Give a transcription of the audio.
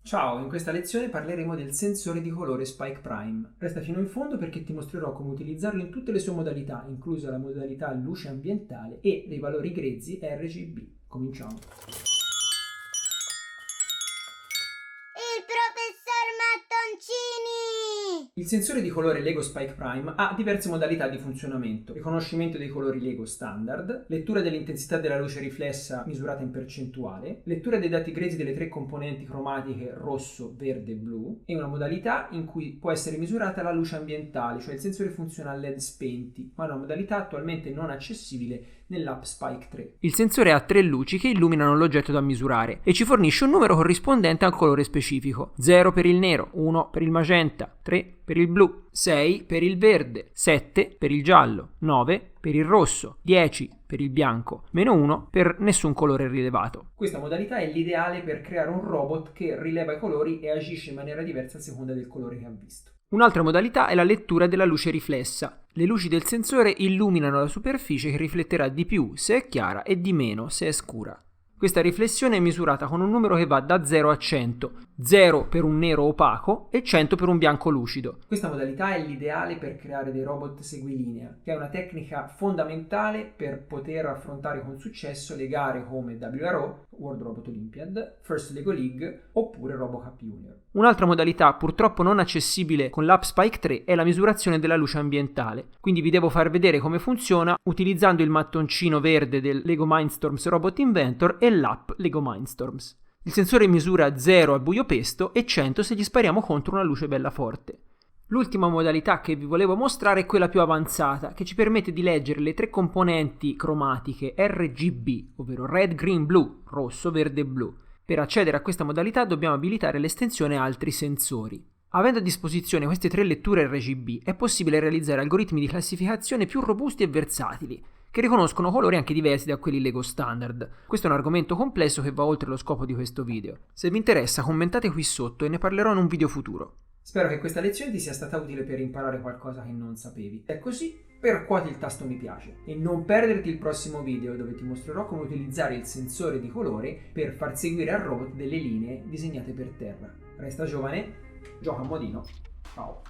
Ciao, in questa lezione parleremo del sensore di colore Spike Prime. Resta fino in fondo perché ti mostrerò come utilizzarlo in tutte le sue modalità, inclusa la modalità luce ambientale e dei valori grezzi RGB. Cominciamo. Il professor Mattoncini! Il sensore di colore LEGO Spike Prime ha diverse modalità di funzionamento: riconoscimento dei colori LEGO standard, lettura dell'intensità della luce riflessa misurata in percentuale, lettura dei dati grezzi delle tre componenti cromatiche rosso, verde e blu, e una modalità in cui può essere misurata la luce ambientale, cioè il sensore funziona a LED spenti, ma è una modalità attualmente non accessibile nell'app Spike 3. Il sensore ha tre luci che illuminano l'oggetto da misurare e ci fornisce un numero corrispondente al colore specifico: 0 per il nero, 1 per il magenta, 3 per il blu, 6 per il verde, 7 per il giallo, 9 per il rosso, 10 per il bianco, meno 1 per nessun colore rilevato. Questa modalità è l'ideale per creare un robot che rileva i colori e agisce in maniera diversa a seconda del colore che ha visto. Un'altra modalità è la lettura della luce riflessa. Le luci del sensore illuminano la superficie che rifletterà di più se è chiara e di meno se è scura. Questa riflessione è misurata con un numero che va da 0 a 100, 0 per un nero opaco e 100 per un bianco lucido. Questa modalità è l'ideale per creare dei robot seguilinea, che è una tecnica fondamentale per poter affrontare con successo le gare come WRO, World Robot Olympiad, First Lego League oppure RoboCup Junior. Un'altra modalità purtroppo non accessibile con l'app Spike 3 è la misurazione della luce ambientale, quindi vi devo far vedere come funziona utilizzando il mattoncino verde del LEGO MINDSTORMS Robot Inventor e l'app LEGO MINDSTORMS. Il sensore misura 0 al buio pesto e 100 se gli spariamo contro una luce bella forte. L'ultima modalità che vi volevo mostrare è quella più avanzata, che ci permette di leggere le tre componenti cromatiche RGB, ovvero red, green, blue, rosso, verde e blu. Per accedere a questa modalità dobbiamo abilitare l'estensione altri sensori. Avendo a disposizione queste tre letture RGB è possibile realizzare algoritmi di classificazione più robusti e versatili, che riconoscono colori anche diversi da quelli LEGO standard. Questo è un argomento complesso che va oltre lo scopo di questo video. Se vi interessa commentate qui sotto e ne parlerò in un video futuro. Spero che questa lezione ti sia stata utile per imparare qualcosa che non sapevi. Se è così, percuoti il tasto mi piace e non perderti il prossimo video dove ti mostrerò come utilizzare il sensore di colore per far seguire al robot delle linee disegnate per terra. Resta giovane, gioca a modino. Ciao!